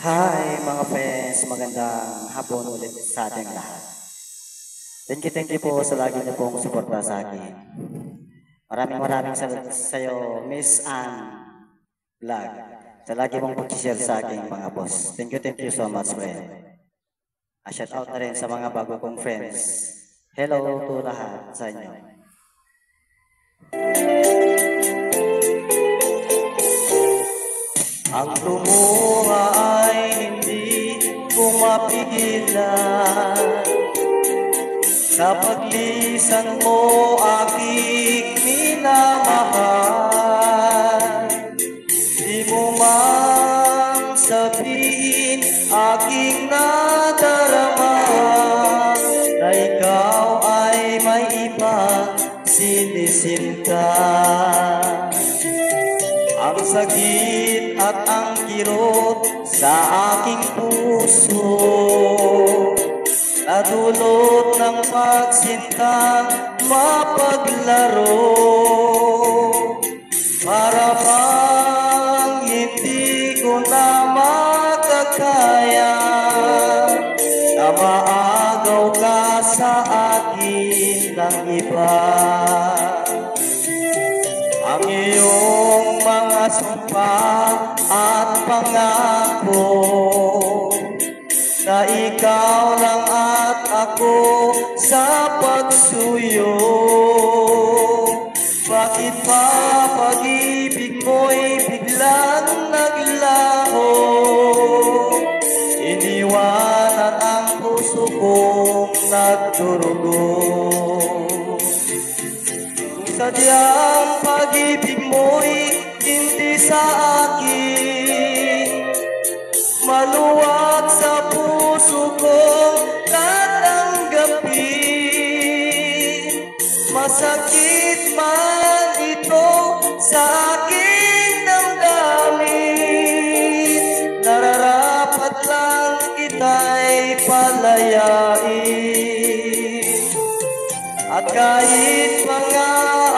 Hi mga friends, magandang hapon ulit sa ating lahat. Thank you po sa lagi niyo pong suporta sa akin. Maraming sa iyo, Miss Ann Vlog, sa lagi mong pag-share sa aking mga post. Thank you so much, friend. Shout out na rin sa mga bago kong friends. Hello to lahat sa inyo. Ang lumuha ay hindi ko mapigilan. Sa paglisan mo aking minamahal, di mo man sabihin aking nadarama, na ikaw ay may iba sinisinta. Ang sakit at ang kirot sa aking puso, nadulot ng pagsintang mapaglaro. Para bang hindi ko na makakaya na maagaw ka sa akin ng iba. Ang iyong mga sumpa at pangako na ikaw lang at ako sa pagsuyo. Bakit pa pag-ibig mo'y biglang naglaho? Iniwanan ang puso kong nagdurugo. Sadyang pag-ibig mo'y hindi sa akin, maluwag sa puso kong tatanggapin. Masakit man ito sa aking damdamin, nararapat lang kita'y palayain. At kahit pa nga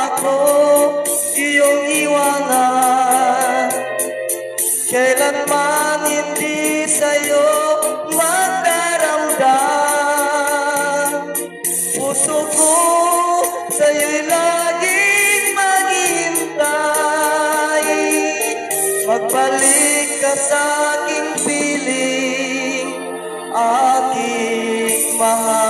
ako iyong iwanan, kailanman hindi sa'yo magdaramdam. Puso ko sa'yo'y laging maghihintay. Magbalik ka sa aking piling, aking mahal.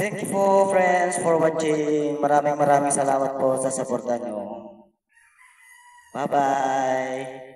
Thank you po friends for watching. Maraming salamat po sa suporta nyo. Bye-bye.